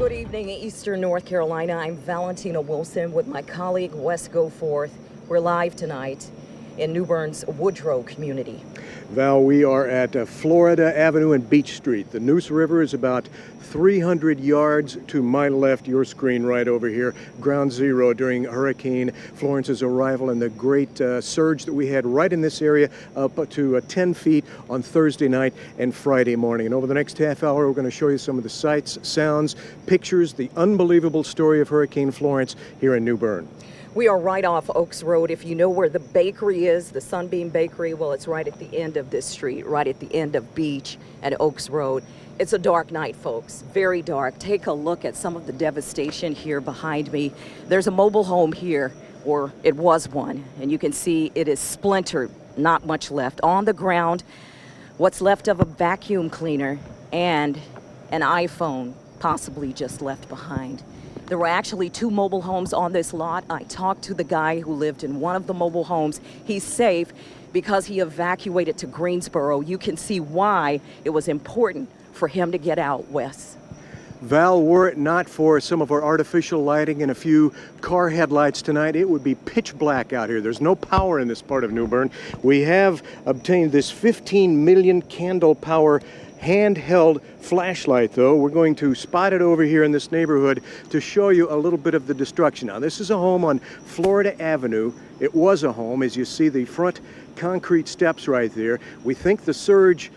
Good evening, Eastern North Carolina. I'm Valentina Wilson with my colleague Wes Goforth. We're live tonight in New Bern's Woodrow community. Val, we are at Florida Avenue and Beach Street. The Neuse River is about 300 yards to my left, your screen right over here, ground zero during Hurricane Florence's arrival and the great surge that we had right in this area up to 10 feet on Thursday night and Friday morning. And over the next half hour, we're going to show you some of the sights, sounds, pictures, the unbelievable story of Hurricane Florence here in New Bern. We are right off Oaks Road. If you know where the bakery is, the Sunbeam Bakery, well, it's right at the end of this street, right at the end of Beach and Oaks Road. It's a dark night, folks, very dark. Take a look at some of the devastation here behind me. There's a mobile home here, or it was one, and you can see it is splintered, not much left. On the ground, what's left of a vacuum cleaner and an iPhone, possibly just left behind. There were actually two mobile homes on this lot. I talked to the guy who lived in one of the mobile homes. He's safe because he evacuated to Greensboro. You can see why it was important for him to get out, Wes. Val, were it not for some of our artificial lighting and a few car headlights tonight, it would be pitch black out here. There's no power in this part of New Bern. We have obtained this 15 million candle power handheld flashlight, though. We're going to spot it over here in this neighborhood to show you a little bit of the destruction. Now, this is a home on Florida Avenue. It was a home, as you see the front concrete steps right there. We think the surge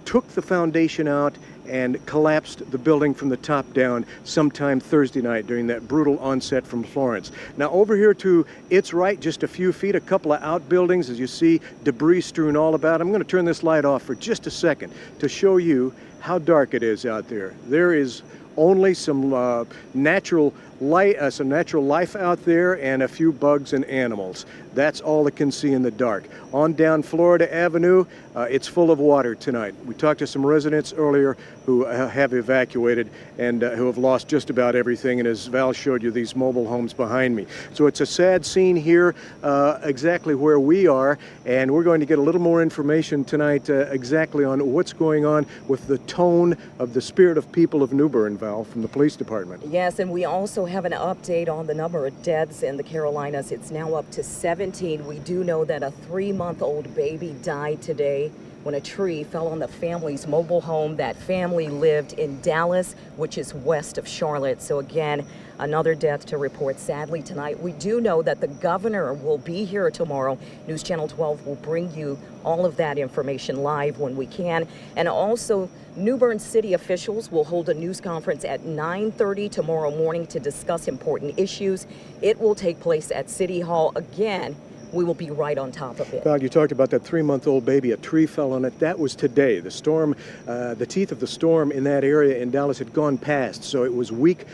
took the foundation out and collapsed the building from the top down sometime Thursday night during that brutal onset from Florence. Now over here to its right, just a few feet, a couple of outbuildings, as you see, debris strewn all about. I'm going to turn this light off for just a second to show you how dark it is out there. There is only some natural life out there and a few bugs and animals. That's all it can see in the dark. On down Florida Avenue, it's full of water tonight. We talked to some residents earlier who have evacuated and who have lost just about everything, and as Val showed you, these mobile homes behind me. So it's a sad scene here, exactly where we are, and we're going to get a little more information tonight exactly on what's going on with the tone of the spirit of people of New Bern, Val, from the police department. Yes, and we also have an update on the number of deaths in the Carolinas. It's now up to 17. We do know that a 3-month-old baby died today when a tree fell on the family's mobile home. That family lived in Dallas, which is west of Charlotte. So again, another death to report sadly tonight. We do know that the governor will be here tomorrow. News Channel 12 will bring you all of that information live when we can. And also, New Bern city officials will hold a news conference at 9:30 tomorrow morning to discuss important issues. It will take place at City Hall again. We will be right on top of it. Val, you talked about that 3-month-old baby. A tree fell on it. That was today. The storm, the teeth of the storm in that area in Dallas had gone past. So it was weak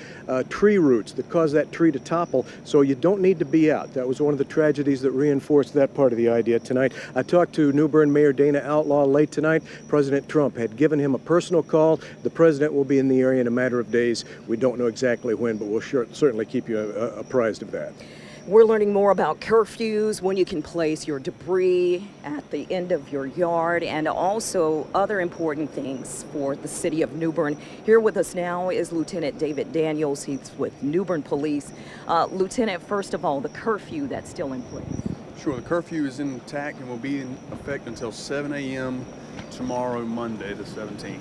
tree roots that caused that tree to topple. So you don't need to be out. That was one of the tragedies that reinforced that part of the idea tonight. I talked to New Bern Mayor Dana Outlaw late tonight. President Trump had given him a personal call. The president will be in the area in a matter of days. We don't know exactly when, but we'll certainly keep you apprised of that. We're learning more about curfews, when you can place your debris at the end of your yard, and also other important things for the city of New Bern. Here with us now is Lieutenant David Daniels. He's with New Bern Police. Lieutenant, first of all, the curfew that's still in place. Sure, the curfew is intact and will be in effect until 7 a.m. tomorrow, Monday, the 17th.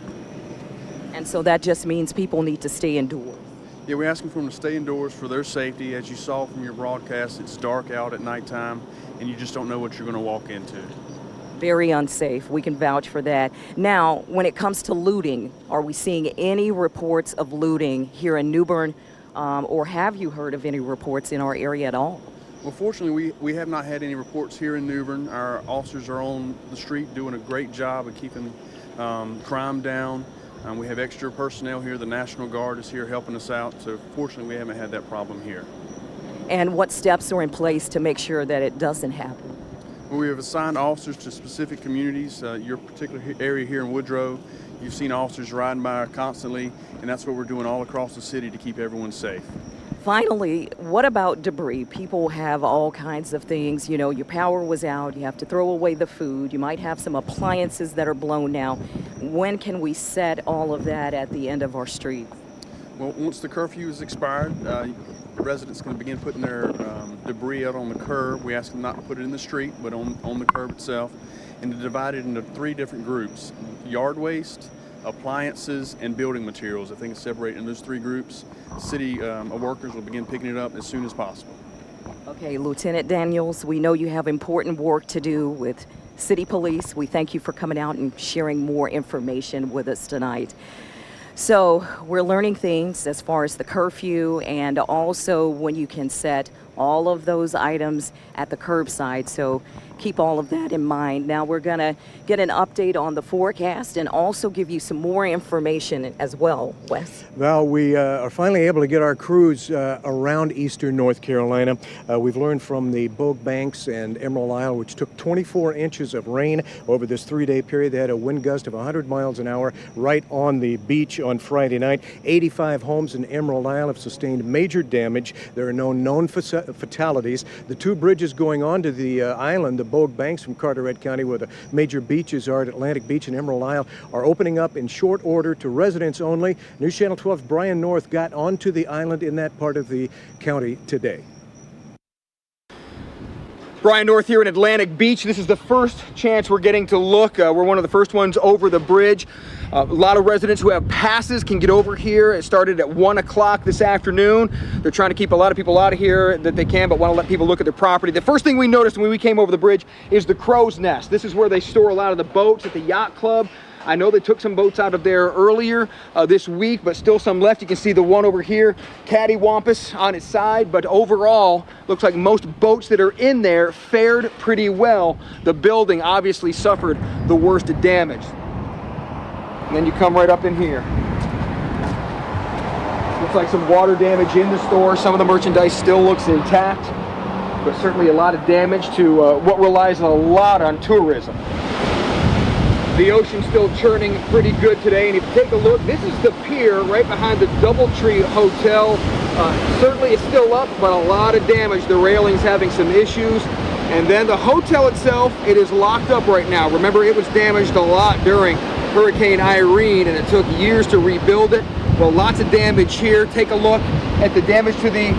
And so that just means people need to stay indoors. Yeah, we're asking for them to stay indoors for their safety. As you saw from your broadcast, it's dark out at nighttime, and you just don't know what you're going to walk into. Very unsafe. We can vouch for that. Now, when it comes to looting, are we seeing any reports of looting here in New Bern, or have you heard of any reports in our area at all? Well, fortunately, we have not had any reports here in New Bern. Our officers are on the street doing a great job of keeping crime down. We have extra personnel here. The National Guard is here helping us out. So fortunately, we haven't had that problem here. And what steps are in place to make sure that it doesn't happen? Well, we have assigned officers to specific communities. Your particular area here in Woodrow, you've seen officers riding by constantly, and that's what we're doing all across the city to keep everyone safe. Finally, what about debris? People have all kinds of things. You know, your power was out, you have to throw away the food, you might have some appliances that are blown now. When can we set all of that at the end of our streets? Well, once the curfew is expired, the residents can begin putting their debris out on the curb. We ask them not to put it in the street, but on the curb itself, and to divide it into 3 different groups: yard waste, appliances, and building materials. I think it's separated in those 3 groups. City workers will begin picking it up as soon as possible. Okay, Lieutenant Daniels, we know you have important work to do with City Police. We thank you for coming out and sharing more information with us tonight. So we're learning things as far as the curfew and also when you can set all of those items at the curbside. So keep all of that in mind. Now we're going to get an update on the forecast and also give you some more information as well, Wes. Val, we are finally able to get our crews around eastern North Carolina. We've learned from the Bogue Banks and Emerald Isle, which took 24 inches of rain over this 3-day period. They had a wind gust of 100 miles an hour right on the beach on Friday night. 85 homes in Emerald Isle have sustained major damage. There are no known fatalities. The 2 bridges going onto the island, the Bogue Banks from Carteret County, where the major beaches are at Atlantic Beach and Emerald Isle, are opening up in short order to residents only. News Channel 12's Brian North got onto the island in that part of the county today. Brian North here in Atlantic Beach. This is the first chance we're getting to look. We're one of the first ones over the bridge. A lot of residents who have passes can get over here. It started at 1 o'clock this afternoon. They're trying to keep a lot of people out of here that they can, but want to let people look at their property. The first thing we noticed when we came over the bridge is the crow's nest. This is where they store a lot of the boats at the yacht club. I know they took some boats out of there earlier this week, but still some left. You can see the one over here, cattywampus on its side, but overall, looks like most boats that are in there fared pretty well. The building obviously suffered the worst damage. And then you come right up in here. Looks like some water damage in the store. Some of the merchandise still looks intact, but certainly a lot of damage to what relies a lot on tourism. The ocean's still churning pretty good today, and if you take a look, this is the pier right behind the DoubleTree Hotel. Certainly it's still up, but a lot of damage. The railing's having some issues. And then the hotel itself, it is locked up right now. Remember, it was damaged a lot during Hurricane Irene, and it took years to rebuild it. Well, lots of damage here. Take a look at the damage to the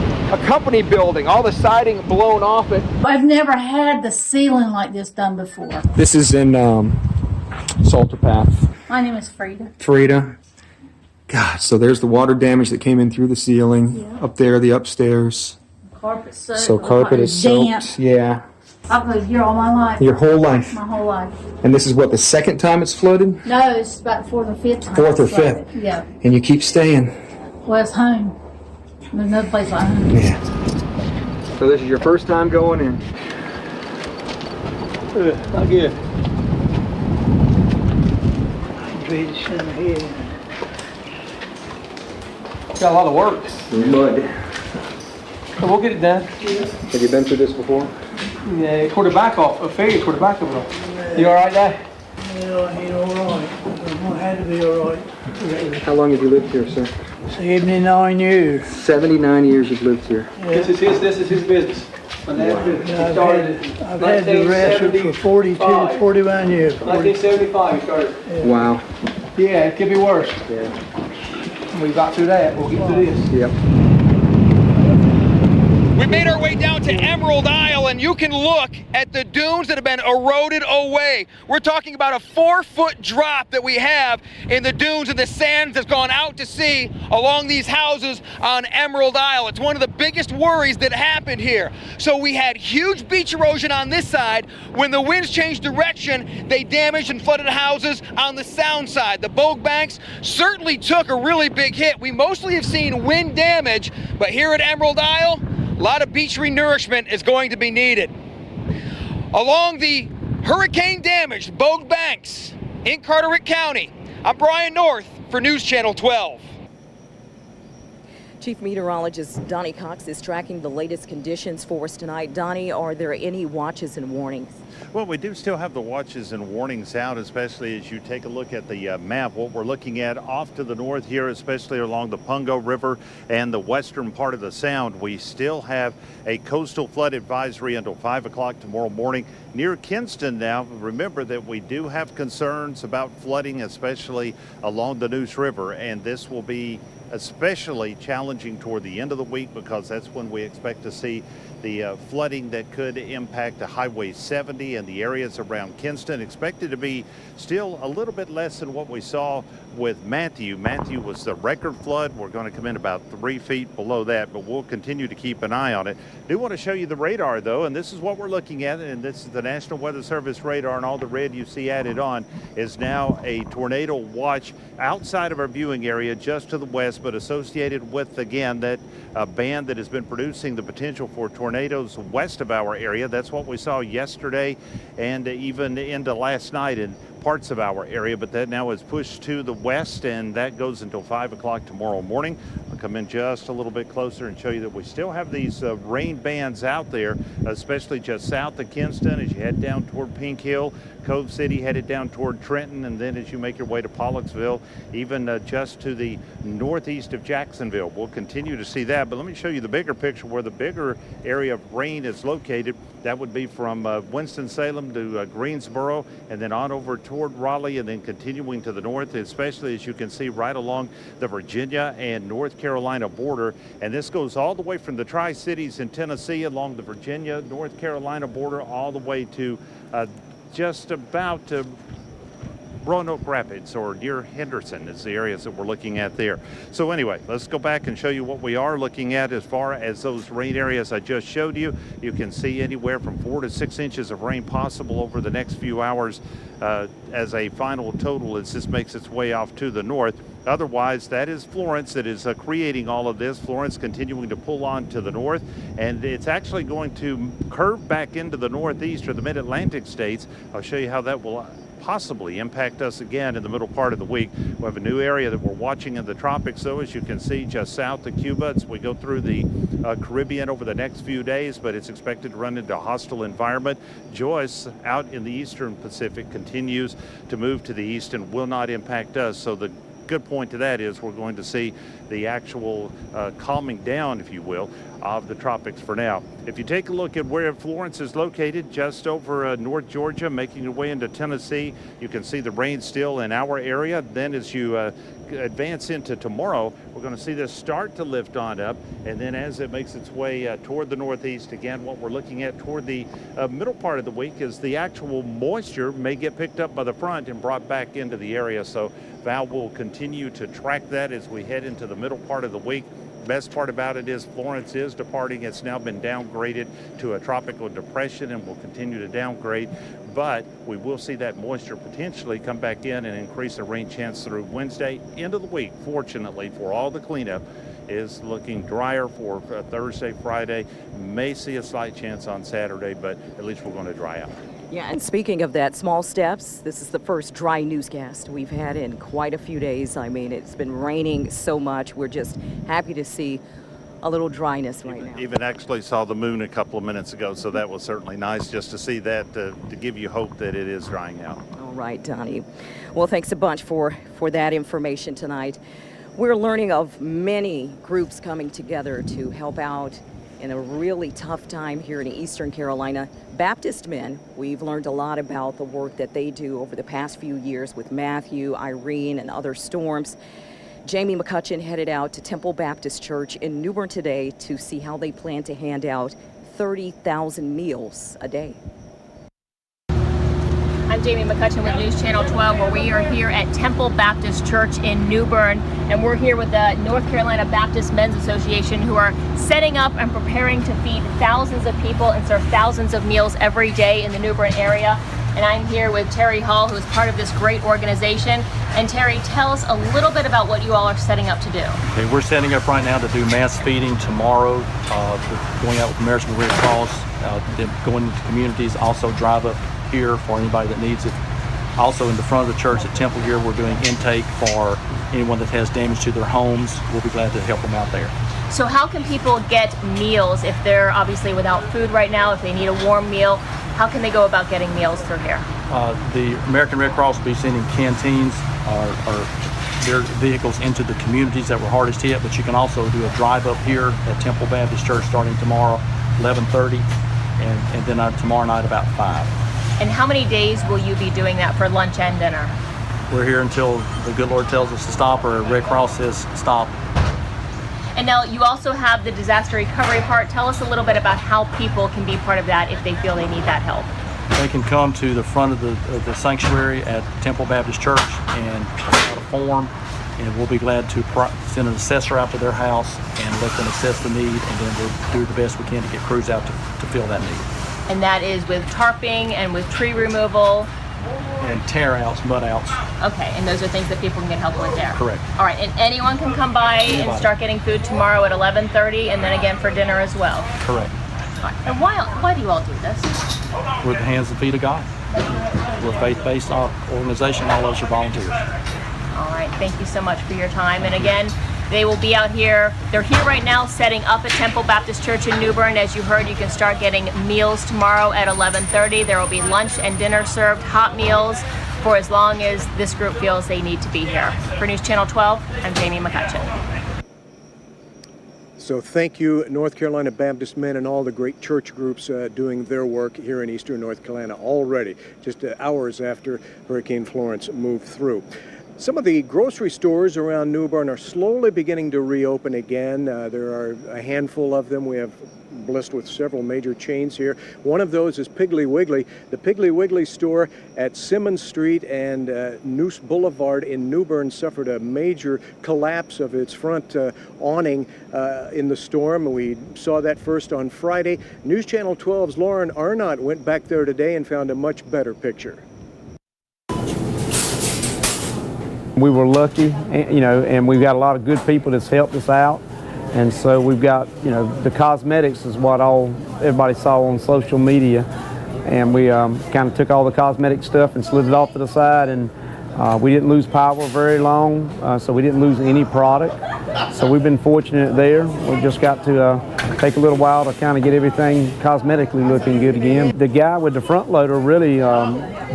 company building. All the siding blown off it. I've never had the ceiling like this done before. This is in Salter Path. My name is Frida. Frida. God, so there's the water damage that came in through the ceiling. Yeah. Up there, the upstairs. Carpet soaked. So carpet is soaked. Yeah. I've lived here all my life. Your whole life? My whole life. And this is what, the 2nd time it's flooded? No, it's about 4th or 5th time. 4th or 5th? Yeah. And you keep staying? Well, it's home. There's no place like home. Yeah. So this is your first time going in? Not good. Got a lot of work. Mud. But we'll get it done. Have you been through this before? Yeah, quarterback off. A failure quarterback over there. You all right, Dad? Yeah, he's all right. I had to be all right. How long have you lived here, sir? 79 years. 79 years you've lived here. Yeah. This is his business. I've had the rest for 42, 41 years. 1975 he started. Yeah. Wow. Yeah, it could be worse. Yeah. We got through that. We'll get through this. Yep. We made our way down to Emerald Isle, and you can look at the dunes that have been eroded away. We're talking about a 4-foot drop that we have in the dunes and the sand that's gone out to sea along these houses on Emerald Isle. It's one of the biggest worries that happened here. So we had huge beach erosion on this side. When the winds changed direction, they damaged and flooded houses on the sound side. The Bogue Banks certainly took a really big hit. We mostly have seen wind damage, but here at Emerald Isle, a lot of beach renourishment is going to be needed. Along the hurricane-damaged Bogue Banks in Carteret County, I'm Brian North for News Channel 12. Chief Meteorologist Donnie Cox is tracking the latest conditions for us tonight. Donnie, are there any watches and warnings? Well, we do still have the watches and warnings out, especially as you take a look at the map. What we're looking at off to the north here, especially along the Pungo River and the western part of the Sound, we still have a coastal flood advisory until 5 o'clock tomorrow morning. near Kinston now. Remember that we do have concerns about flooding, especially along the Neuse River, and this will be especially challenging toward the end of the week because that's when we expect to see the flooding that could impact the Highway 70 and the areas around Kinston. Expected to be still a little bit less than what we saw with Matthew. Matthew was the record flood. We're going to come in about 3 feet below that, but we'll continue to keep an eye on it. Do want to show you the radar though, and this is what we're looking at, and this is the National Weather Service radar, and all the red you see added on is now a tornado watch outside of our viewing area just to the west, but associated with, again, that band that has been producing the potential for tornadoes west of our area. That's what we saw yesterday and even into last night in parts of our area, but that now is pushed to the west, and that goes until 5 o'clock tomorrow morning. I'll come in just a little bit closer and show you that we still have these rain bands out there, especially just south of Kinston as you head down toward Pink Hill, Cove City headed down toward Trenton, and then as you make your way to Pollocksville, even just to the northeast of Jacksonville. We'll continue to see that, but let me show you the bigger picture where the bigger area of rain is located. That would be from Winston-Salem to Greensboro, and then on over toward Raleigh, and then continuing to the north, especially as you can see right along the Virginia and North Carolina border. And this goes all the way from the Tri-Cities in Tennessee along the Virginia, North Carolina border all the way to just about Roanoke Rapids or near Henderson is the areas that we're looking at there. So anyway, let's go back and show you what we are looking at as far as those rain areas I just showed you. You can see anywhere from 4 to 6 inches of rain possible over the next few hours as a final total as this makes its way off to the north. Otherwise, that is Florence that is creating all of this. Florence continuing to pull on to the north, and it's actually going to curve back into the northeast or the mid-Atlantic states. I'll show you how that will possibly impact us again in the middle part of the week. We have a new area that we're watching in the tropics, though, as you can see, just south of Cuba as we go through the Caribbean over the next few days, but it's expected to run into a hostile environment. Joyce out in the eastern Pacific continues to move to the east and will not impact us. So the good point to that is we're going to see the actual calming down, if you will, of the tropics for now. If you take a look at where Florence is located, just over North Georgia, making your way into Tennessee, you can see the rain still in our area. Then as you advance into tomorrow, we're going to see this start to lift on up, and then as it makes its way toward the northeast, again, what we're looking at toward the middle part of the week is the actual moisture may get picked up by the front and brought back into the area. So Val will continue to track that as we head into the middle part of the week. Best part about it is Florence is departing. It's now been downgraded to a tropical depression and will continue to downgrade, but we will see that moisture potentially come back in and increase the rain chance through Wednesday. End of the week, fortunately, for all the cleanup, is looking drier for Thursday, Friday. May see a slight chance on Saturday, but at least we're going to dry out. Yeah, and speaking of that, small steps, this is the first dry newscast we've had in quite a few days. I mean, it's been raining so much. We're just happy to see a little dryness right now. Even actually saw the moon a couple of minutes ago, so that was certainly nice just to see that, to give you hope that it is drying out. All right, Donnie. Well, thanks a bunch for that information tonight. We're learning of many groups coming together to help out in a really tough time here in Eastern Carolina. Baptist men, we've learned a lot about the work that they do over the past few years with Matthew, Irene, and other storms. Jamie McCutcheon headed out to Temple Baptist Church in New Bern today to see how they plan to hand out 30,000 meals a day. I'm Jamie McCutcheon with News Channel 12, where we are here at Temple Baptist Church in New Bern, and we're here with the North Carolina Baptist Men's Association, who are setting up and preparing to feed thousands of people and serve thousands of meals every day in the New Bern area. And I'm here with Terry Hall, who is part of this great organization. And Terry, tell us a little bit about what you all are setting up to do. Okay, we're setting up right now to do mass feeding tomorrow, going out with American Red Cross, then going into communities, also drive up here for anybody that needs it. Also in the front of the church at Temple here, we're doing intake for anyone that has damage to their homes. We'll be glad to help them out there. So how can people get meals if they're obviously without food right now, if they need a warm meal? How can they go about getting meals through here? The American Red Cross will be sending canteens or their vehicles into the communities that were hardest hit, but you can also do a drive up here at Temple Baptist Church starting tomorrow, 11:30. and then tomorrow night about 5. And how many days will you be doing that for lunch and dinner? We're here until the good Lord tells us to stop, or Red Cross says stop. And now you also have the disaster recovery part. Tell us a little bit about how people can be part of that if they feel they need that help. They can come to the front of the sanctuary at Temple Baptist Church and fill out a form, and we'll be glad to send an assessor out to their house and let them assess the need, and then we'll do the best we can to get crews out to fill that need. And that is with tarping and with tree removal. And tear outs, mud outs. Okay, and those are things that people can get help with there. Correct. All right, and anyone can come by and start getting food tomorrow at 11:30, and then again for dinner as well. Correct. All right. And why do you all do this? We're the hands and feet of God. We're a faith-based organization. All of us are volunteers. All right, thank you so much for your time. And again, they will be out here. They're here right now setting up at Temple Baptist Church in New Bern. As you heard, you can start getting meals tomorrow at 11:30. There will be lunch and dinner served, hot meals, for as long as this group feels they need to be here. For News Channel 12, I'm Jamie McCutcheon. So thank you, North Carolina Baptist men and all the great church groups doing their work here in eastern North Carolina already, just hours after Hurricane Florence moved through. Some of the grocery stores around New Bern are slowly beginning to reopen again. There are a handful of them. We have blessed with several major chains here. One of those is Piggly Wiggly. The Piggly Wiggly store at Simmons Street and Noose Boulevard in New Bern suffered a major collapse of its front awning in the storm. We saw that first on Friday. News Channel 12's Lauren Arnott went back there today and found a much better picture. We were lucky, and we've got a lot of good people that's helped us out. And so we've got, the cosmetics is what everybody saw on social media. And we kind of took all the cosmetic stuff and slid it off to the side, and we didn't lose power very long, so we didn't lose any product. So we've been fortunate there. We've just got to take a little while to kind of get everything cosmetically looking good again. The guy with the front loader really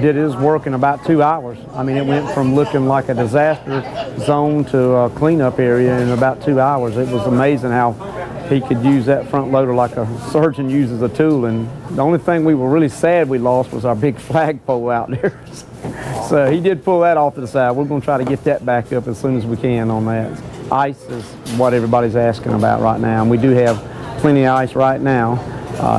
did his work in about 2 hours. I mean, it went from looking like a disaster zone to a cleanup area in about 2 hours. It was amazing how he could use that front loader like a surgeon uses a tool. And the only thing we were really sad we lost was our big flagpole out there. So he did pull that off to the side. We're going to try to get that back up as soon as we can on that. Ice is what everybody's asking about right now, and we do have plenty of ice right now.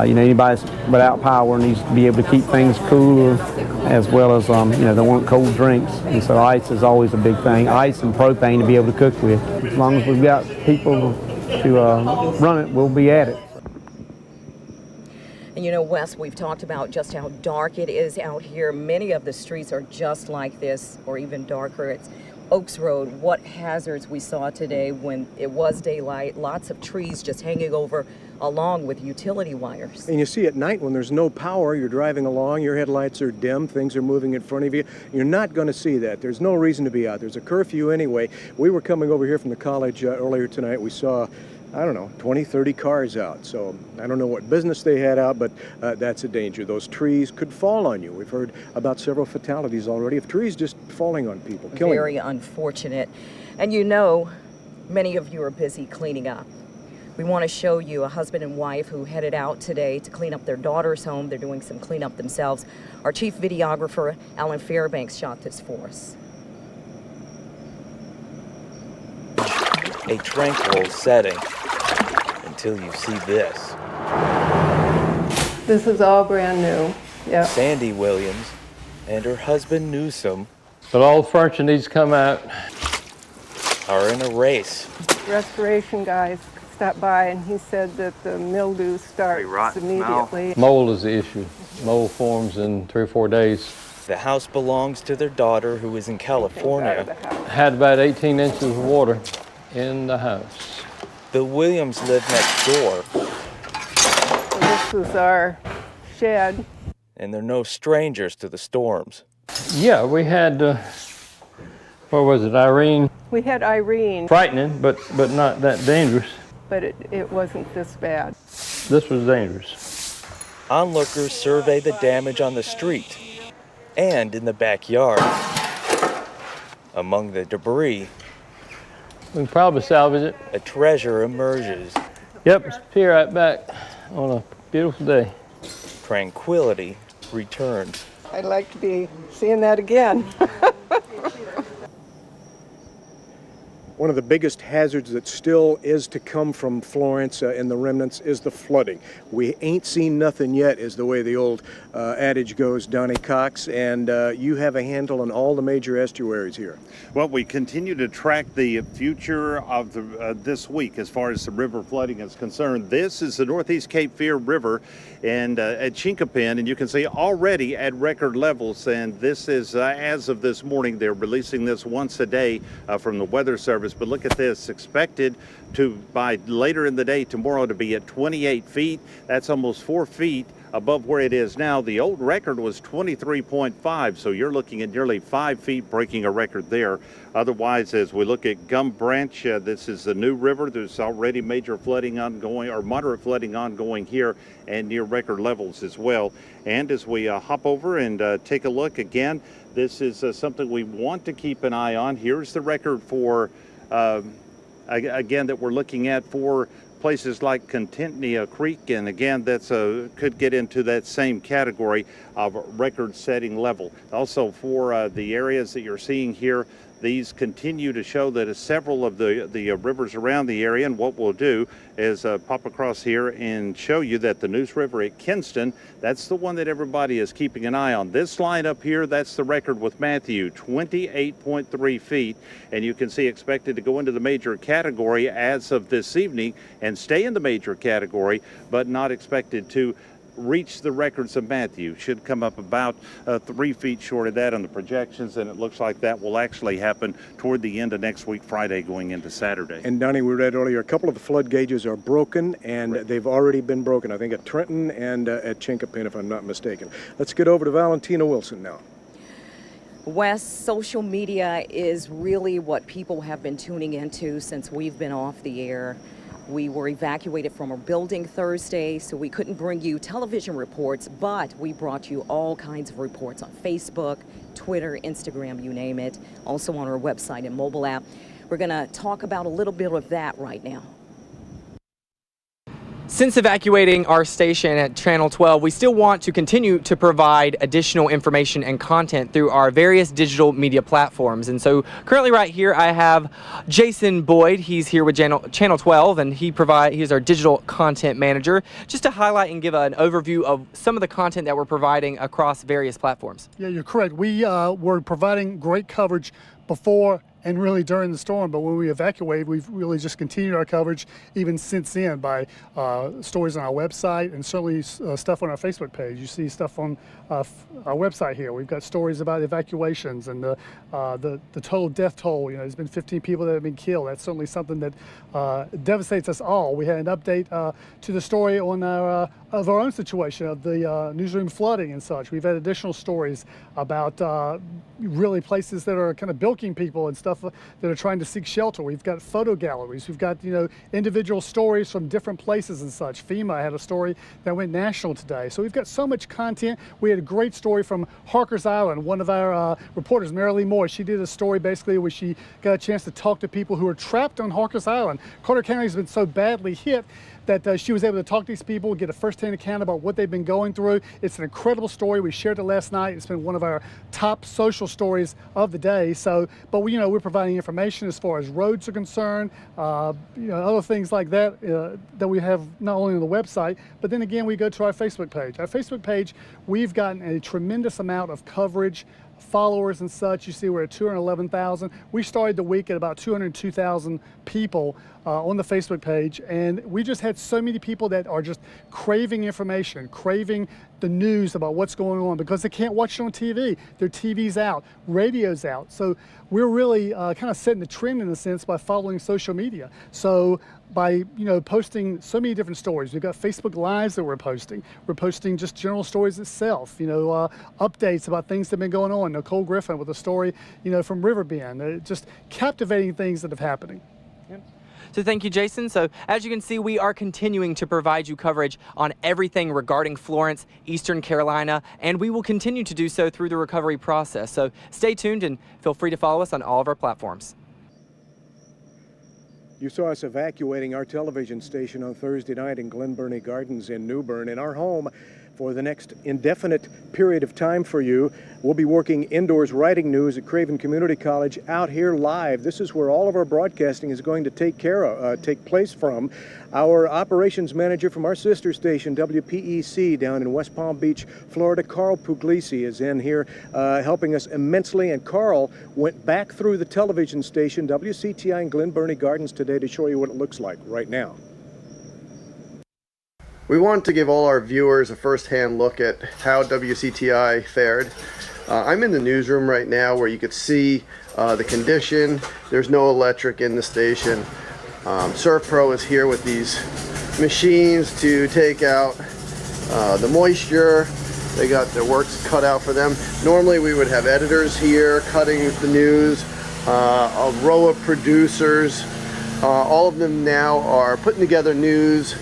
Anybody without power needs to be able to keep things cooler, as well as they want cold drinks, and so ice is always a big thing. Ice and propane to be able to cook with. As long as we've got people to run it, we'll be at it. And Wes, we've talked about just how dark it is out here. Many of the streets are just like this, or even darker. It's Oaks Road. What hazards we saw today when it was daylight. Lots of trees just hanging over along with utility wires. And you see at night when there's no power, you're driving along, your headlights are dim, things are moving in front of you. You're not going to see that. There's no reason to be out. There's a curfew anyway. We were coming over here from the college earlier tonight. We saw, 20, 30 cars out. So I don't know what business they had out, but that's a danger. Those trees could fall on you. We've heard about several fatalities already of trees just falling on people, killing them. Very unfortunate. And many of you are busy cleaning up. We want to show you a husband and wife who headed out today to clean up their daughter's home. They're doing some cleanup themselves. Our chief videographer, Alan Fairbanks, shot this for us. A tranquil setting until you see this. This is all brand new. Yeah. Sandy Williams and her husband Newsom, But all the furniture needs to come out. are in a race. Restoration guys stopped by and he said that the mildew starts immediately. Mold is the issue. Mold forms in 3 or 4 days. The house belongs to their daughter who is in California. Had about 18 inches of water in the house. The Williams live next door, So this is our shed. and they're no strangers to the storms. Yeah, we had, what was it, Irene? We had Irene, Frightening, but not that dangerous. but it wasn't this bad. This was dangerous. Onlookers survey the damage on the street and in the backyard. Among the debris, We can probably salvage it. a treasure emerges. Yep, it's here right back on a beautiful day. tranquility returns. I'd like to be seeing that again. One of the biggest hazards that still is to come from Florence and the remnants is the flooding. We ain't seen nothing yet, is the way the old adage goes, Donnie Cox, and you have a handle on all the major estuaries here. Well, we continue to track the future of this week as far as the river flooding is concerned. This is the Northeast Cape Fear River and at Chinkapin, and you can see already at record levels, and this is as of this morning. They're releasing this once a day from the Weather Service. But look at this, expected to by later in the day tomorrow to be at 28 feet. That's almost 4 feet above where it is now. The old record was 23.5, so you're looking at nearly 5 feet, breaking a record there. Otherwise, as we look at Gum Branch, this is the new river. There's already major flooding ongoing, or moderate flooding ongoing here, and near record levels as well. And as we hop over and take a look again, this is something we want to keep an eye on. Here's the record for again that we're looking at for places like Contentnea Creek, and again that's could get into that same category of record-setting level. Also for the areas that you're seeing here, these continue to show that several of the rivers around the area, and what we'll do is pop across here and show you that the Neuse River at Kinston, that's the one that everybody is keeping an eye on. This line up here, that's the record with Matthew, 28.3 feet, and you can see expected to go into the major category as of this evening and stay in the major category, but not expected to reach the records of Matthew. Should come up about 3 feet short of that on the projections, and it looks like that will actually happen toward the end of next week, Friday, going into Saturday. And Donnie, we read earlier, a couple of the flood gauges are broken, and they've already been broken, I think at Trenton and at Chinkapin, if I'm not mistaken. Let's get over to Valentina Wilson now. Wes, social media is really what people have been tuning into since we've been off the air. We were evacuated from our building Thursday, so we couldn't bring you television reports, but we brought you all kinds of reports on Facebook, Twitter, Instagram, you name it, also on our website and mobile app. We're going to talk about a little bit of that right now. Since evacuating our station at Channel 12, we still want to continue to provide additional information and content through our various digital media platforms. And so currently right here I have Jason Boyd. He's here with Channel 12, and he's our digital content manager, just to highlight and give an overview of some of the content that we're providing across various platforms. Yeah, you're correct. We were providing great coverage before and really during the storm, but when we evacuated, we've really just continued our coverage even since then by stories on our website and certainly stuff on our Facebook page. You see stuff on our website here. We've got stories about evacuations and the total death toll. You know, there's been 15 people that have been killed. That's certainly something that devastates us all. We had an update to the story on of our own situation of the newsroom flooding and such. We've had additional stories about really places that are kind of bilking people and stuff that are trying to seek shelter. We've got photo galleries. We've got, you know, individual stories from different places and such. FEMA had a story that went national today. So we've got so much content. We had a great story from Harkers Island. One of our reporters, Marilee Moore, she did a story basically where she got a chance to talk to people who are trapped on Harkers Island. Carter County has been so badly hit that she was able to talk to these people, get a first-hand account about what they've been going through. It's an incredible story. We shared it last night. It's been one of our top social stories of the day. So, but we, you know, we're providing information as far as roads are concerned, you know, other things like that that we have not only on the website, but then again, we go to our Facebook page. Our Facebook page, we've gotten a tremendous amount of coverage, followers and such. You see we're at 211,000. We started the week at about 202,000 people on the Facebook page, and we just had so many people that are just craving information, craving the news about what's going on because they can't watch it on TV. Their TV's out, radio's out. So we're really kind of setting the trend in a sense by following social media. So by, you know, posting so many different stories. We've got Facebook Lives that we're posting. We're posting just general stories itself, you know, updates about things that have been going on. Nicole Griffin with a story, you know, from Riverbend. Just captivating things that are happening. So thank you, Jason. So as you can see, we are continuing to provide you coverage on everything regarding Florence, Eastern Carolina, and we will continue to do so through the recovery process. So stay tuned and feel free to follow us on all of our platforms. You saw us evacuating our television station on Thursday night in Glen Burnie Gardens in New Bern, and our home for the next indefinite period of time for you. We'll be working indoors writing news at Craven Community College out here live. This is where all of our broadcasting is going to take place from. Our operations manager from our sister station, WPEC, down in West Palm Beach, Florida, Carl Puglisi, is in here helping us immensely. And Carl went back through the television station, WCTI in Glen Burnie Gardens today, to show you what it looks like right now. We wanted to give all our viewers a first-hand look at how WCTI fared. I'm in the newsroom right now where you could see the condition. There's no electric in the station. ServPro is here with these machines to take out the moisture. They got their works cut out for them. Normally we would have editors here cutting the news, a row of producers. All of them now are putting together news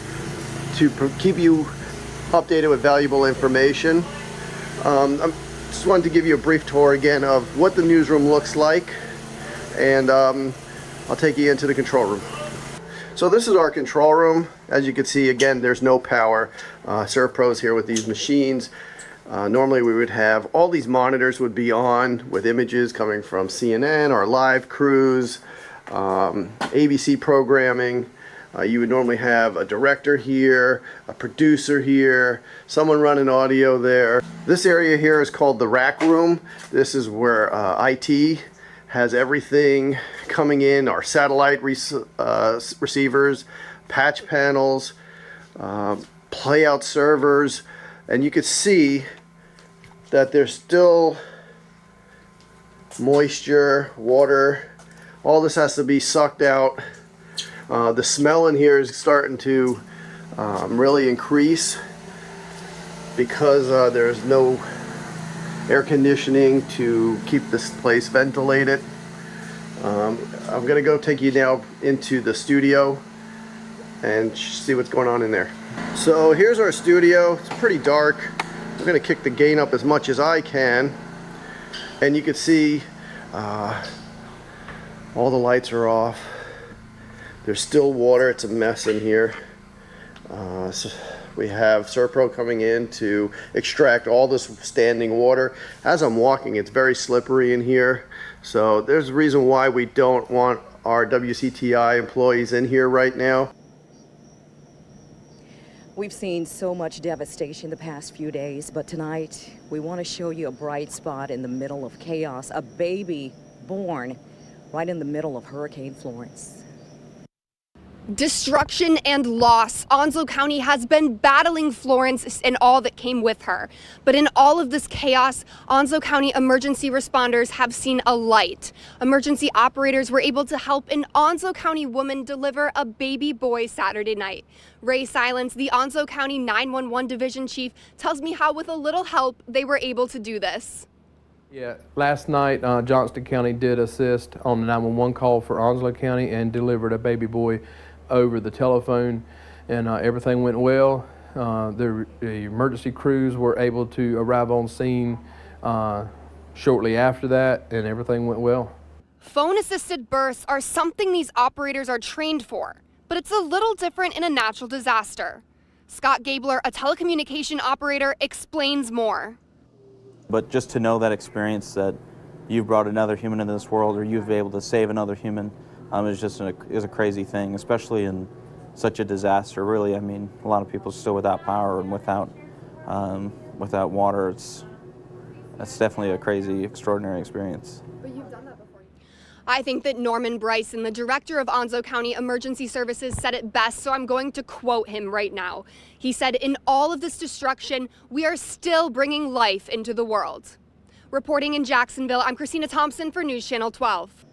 to keep you updated with valuable information. I just wanted to give you a brief tour again of what the newsroom looks like, and I'll take you into the control room. So this is our control room. As you can see, again, there's no power. ServPro's here with these machines. Normally we would have all these monitors would be on with images coming from CNN, our live crews, ABC programming. You would normally have a director here, a producer here, someone running audio there. This area here is called the rack room. This is where IT has everything coming in, our satellite receivers, patch panels, playout servers, and you can see that there's still moisture, water. All this has to be sucked out. The smell in here is starting to really increase because there's no air conditioning to keep this place ventilated. I'm going to go take you now into the studio and see what's going on in there. So here's our studio. It's pretty dark. I'm going to kick the gain up as much as I can, and you can see all the lights are off. There's still water. It's a mess in here. So we have ServPro coming in to extract all this standing water. As I'm walking, it's very slippery in here. So there's a reason why we don't want our WCTI employees in here right now. We've seen so much devastation the past few days, but tonight we want to show you a bright spot in the middle of chaos, a baby born right in the middle of Hurricane Florence. Destruction and loss. Onslow County has been battling Florence and all that came with her. But in all of this chaos, Onslow County emergency responders have seen a light. Emergency operators were able to help an Onslow County woman deliver a baby boy Saturday night. Ray Silence, the Onslow County 911 Division Chief, tells me how with a little help they were able to do this. Yeah, last night Johnston County did assist on the 911 call for Onslow County and delivered a baby boy over the telephone, and everything went well. The emergency crews were able to arrive on scene shortly after that, and everything went well. Phone-assisted births are something these operators are trained for, but it's a little different in a natural disaster. Scott Gabler, a telecommunication operator, explains more. But just to know that experience that you've brought another human into this world, or you've been able to save another human, is a crazy thing, especially in such a disaster. Really, I mean, a lot of people are still without power and without water. That's definitely a crazy, extraordinary experience. But you've done that before. I think that Norman Bryson, the director of Onslow County Emergency Services, said it best, so I'm going to quote him right now. He said, "In all of this destruction, we are still bringing life into the world." Reporting in Jacksonville, I'm Christina Thompson for News Channel 12.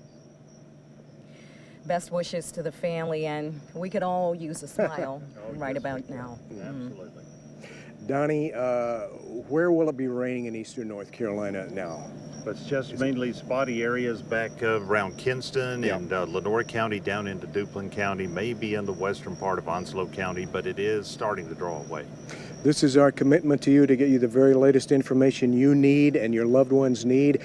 Best wishes to the family, and we could all use a smile right about now. Donnie, where will it be raining in eastern North Carolina now? It's just mainly spotty areas back around Kinston and Lenore County down into Duplin County, maybe in the western part of Onslow County, but it is starting to draw away. This is our commitment to you to get you the very latest information you need and your loved ones need.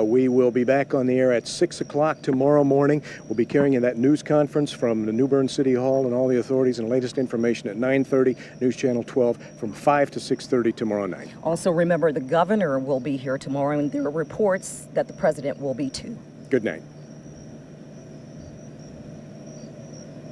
We will be back on the air at 6 o'clock tomorrow morning. We'll be carrying you that news conference from the New Bern City Hall and all the authorities and latest information at 9:30, News Channel 12, from 5 to 6:30 tomorrow night. Also remember, the governor will be here tomorrow, and there are reports that the president will be too. Good night.